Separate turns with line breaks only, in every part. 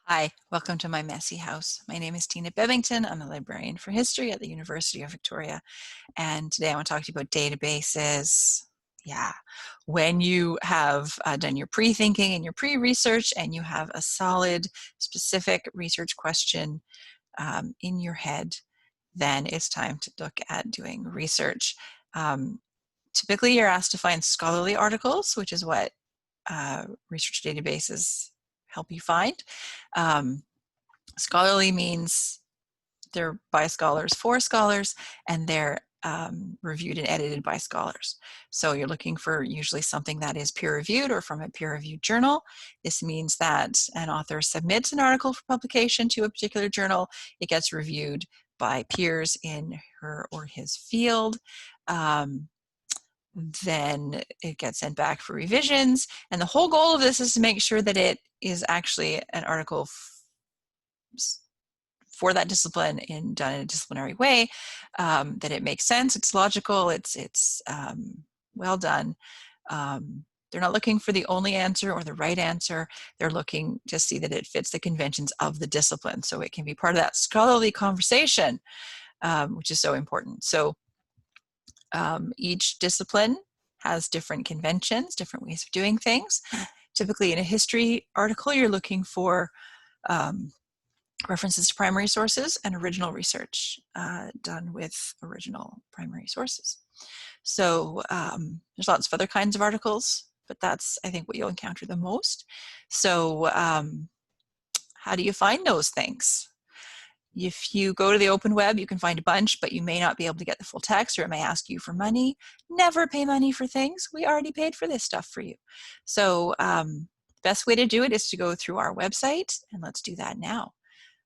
Hi, welcome to my messy house. My name is Tina Bevington. I'm a librarian for history at the University of Victoria. And today I want to talk to you about databases. Yeah, when you have done your pre-thinking and your pre-research and you have a solid, specific research question in your head, then it's time to look at doing research. Typically, you're asked to find scholarly articles, which is what research databases help you find. Scholarly means they're by scholars for scholars, and they're reviewed and edited by scholars. So you're looking for usually something that is peer-reviewed or from a peer-reviewed journal. This means that an author submits an article for publication to a particular journal. It gets reviewed by peers in her or his field. Then it gets sent back for revisions. And the whole goal of this is to make sure that it is actually an article for that discipline done in a disciplinary way, that it makes sense, it's logical, it's well done. They're not looking for the only answer or the right answer. They're looking to see that it fits the conventions of the discipline. So it can be part of that scholarly conversation, which is so important. So each discipline has different conventions, different ways of doing things. Typically in a history article, you're looking for references to primary sources and original research done with original primary sources. So there's lots of other kinds of articles, but that's, I think, what you'll encounter the most. So how do you find those things? If you go to the open web, you can find a bunch, but you may not be able to get the full text, or it may ask you for money. Never pay money for things. We already paid for this stuff for you. So best way to do it is to go through our website, and let's do that now.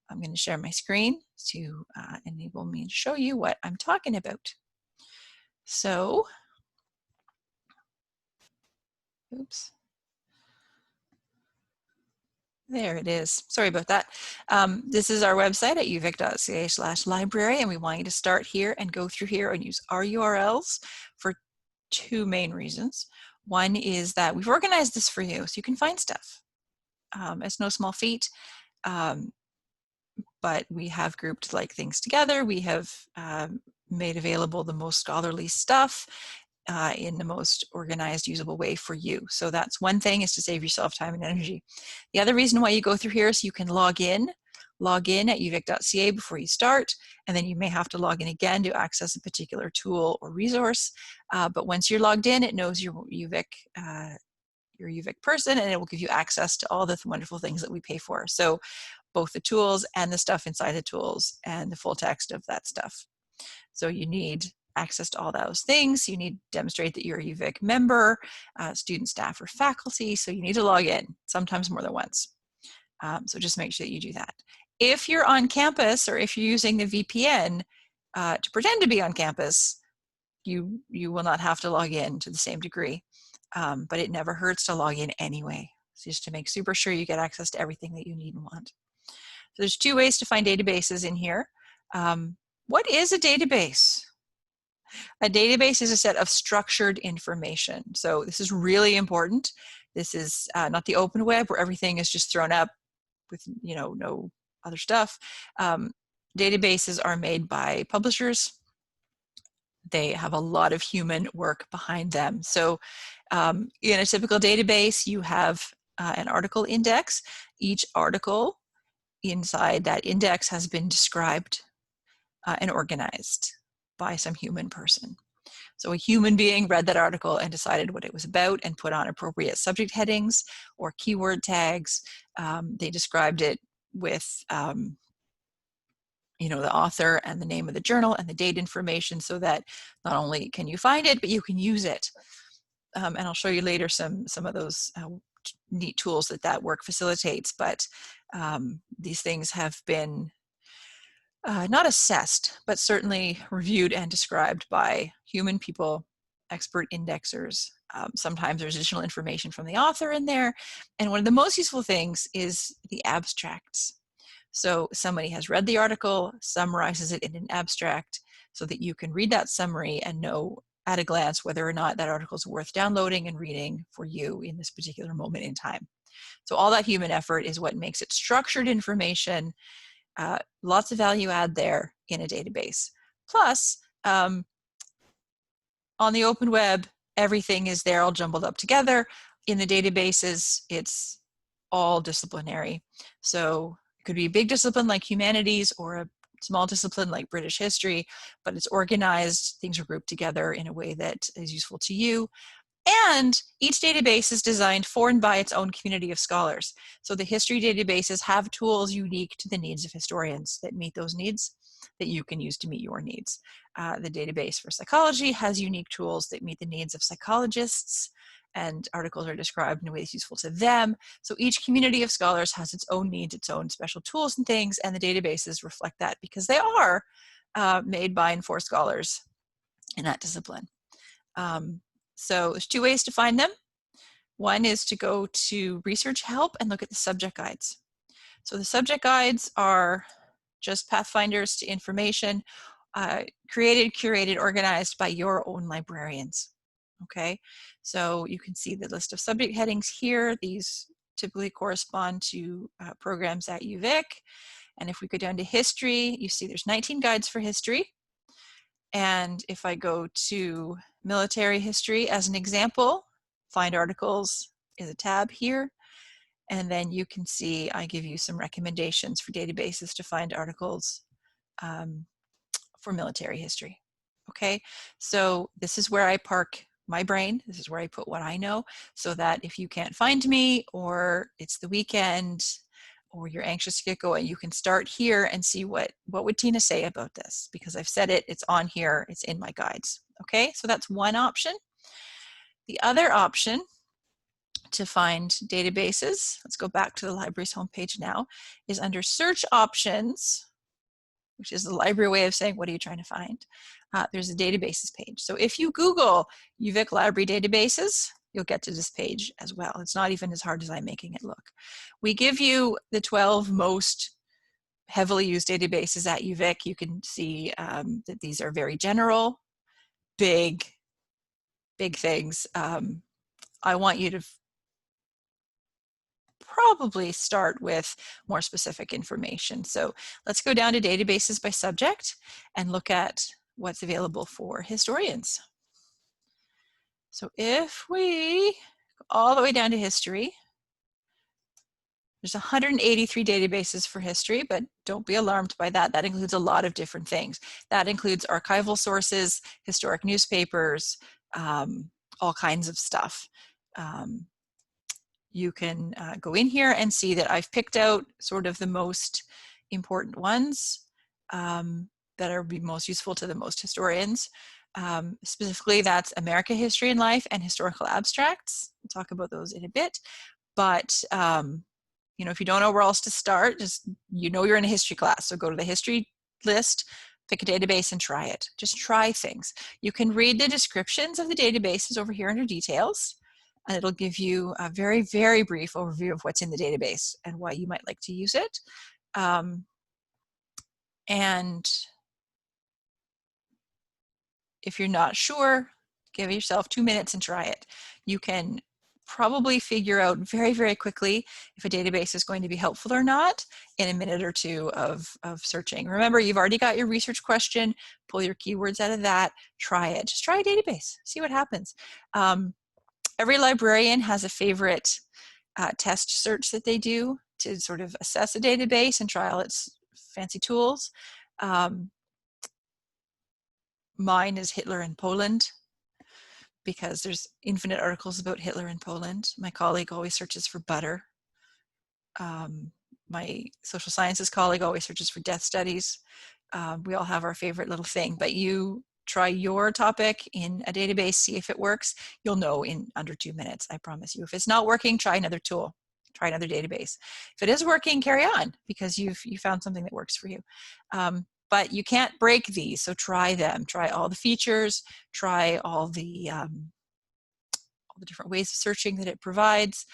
I'm going to share my screen to enable me to show you what I'm talking about. So, oops. There it is. Sorry about that. This is our website at uvic.ca/library, and we want you to start here and go through here and use our URLs for two main reasons. One is that we've organized this for you so you can find stuff. It's no small feat, but we have grouped like things together. We have made available the most scholarly stuff in the most organized, usable way for you. So that's one thing, is to save yourself time and energy. The other reason why you go through here is you can log in at uvic.ca before you start, and then you may have to log in again to access a particular tool or resource. But once you're logged in, it knows your UVic person, and it will give you access to all the wonderful things that we pay for. So both the tools and the stuff inside the tools and the full text of that stuff. So you need access to all those things. You need to demonstrate that you're a UVic member, student, staff, or faculty. So you need to log in, sometimes more than once. So just make sure that you do that. If you're on campus, or if you're using the VPN to pretend to be on campus, you will not have to log in to the same degree. But it never hurts to log in anyway, so just to make super sure you get access to everything that you need and want. So there's two ways to find databases in here. What is a database? A database is a set of structured information. So this is really important. This is not the open web where everything is just thrown up with no other stuff. Databases are made by publishers. They have a lot of human work behind them. So in a typical database, you have an article index. Each article inside that index has been described and organized by some human person. So a human being read that article and decided what it was about and put on appropriate subject headings or keyword tags. They described it with the author and the name of the journal and the date information, so that not only can you find it, but you can use it. And I'll show you later some of those neat tools that work facilitates. But these things have been not assessed, but certainly reviewed and described by human people, expert indexers. Sometimes there's additional information from the author in there. And one of the most useful things is the abstracts. So somebody has read the article, summarizes it in an abstract, so that you can read that summary and know at a glance whether or not that article is worth downloading and reading for you in this particular moment in time. So all that human effort is what makes it structured information, lots of value add there in a database. Plus, on the open web, everything is there all jumbled up together. In the databases, it's all disciplinary. So it could be a big discipline like humanities or a small discipline like British history, but it's organized, things are grouped together in a way that is useful to you. And each database is designed for and by its own community of scholars. So the history databases have tools unique to the needs of historians that meet those needs that you can use to meet your needs. The database for psychology has unique tools that meet the needs of psychologists, and articles are described in a way that's useful to them. So each community of scholars has its own needs, its own special tools and things, and the databases reflect that because they are made by and for scholars in that discipline. So there's two ways to find them. One is to go to research help and look at the subject guides. So the subject guides are just pathfinders to information, created, curated, organized by your own librarians. Okay, so you can see the list of subject headings here. These typically correspond to programs at UVic. And if we go down to history, you see there's 19 guides for history. And if I go to military history as an example, find articles is a tab here. And then you can see I give you some recommendations for databases to find articles for military history. Okay, so this is where I park my brain. This is where I put what I know, so that if you can't find me or it's the weekend or you're anxious to get going, you can start here and see what would Tina say about this, because I've said it, it's on here, it's in my guides. Okay, so that's one option. The other option to find databases, let's go back to the library's homepage now, is under search options, which is the library way of saying, what are you trying to find? There's a databases page. So if you Google UVic library databases, you'll get to this page as well. It's not even as hard as I'm making it look. We give you the 12 most heavily used databases at UVic. You can see that these are very general, big things. I want you to probably start with more specific information. So let's go down to databases by subject and look at what's available for historians. So if we go all the way down to history, there's 183 databases for history, but don't be alarmed by that. That includes a lot of different things. That includes archival sources, historic newspapers, all kinds of stuff. You can go in here and see that I've picked out sort of the most important ones that are be most useful to the most historians. Specifically, that's America History and Life and Historical Abstracts. We'll talk about those in a bit. But you know, if you don't know where else to start, just, you know, you're in a history class, so go to the history list, pick a database and try it. Just try things. You can read the descriptions of the databases over here under details, and it'll give you a very, very brief overview of what's in the database and why you might like to use it. And if you're not sure, give yourself 2 minutes and try it. You can probably figure out very, very quickly if a database is going to be helpful or not in a minute or two of searching. Remember, you've already got your research question, pull your keywords out of that, try it. Just try a database, see what happens. Every librarian has a favorite test search that they do to sort of assess a database and try all its fancy tools. Mine is Hitler in Poland, because there's infinite articles about Hitler in Poland. My colleague always searches for butter. My social sciences colleague always searches for death studies. We all have our favorite little thing, but you try your topic in a database, see if it works. You'll know in under 2 minutes, I promise you. If it's not working, try another tool, try another database. If it is working, carry on, because you found something that works for you. But you can't break these, so try them. Try all the features, try all the different ways of searching that it provides,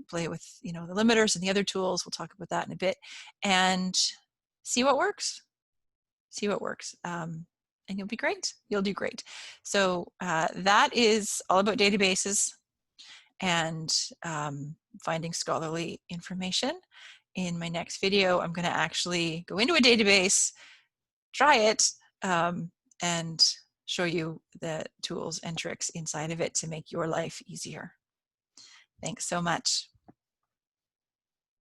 play with, you know, the limiters and the other tools. We'll talk about that in a bit, and see what works. See what works. and you'll be great. You'll do great. So that is all about databases and finding scholarly information. In my next video, I'm going to actually go into a database, try it, and show you the tools and tricks inside of it to make your life easier. Thanks so much.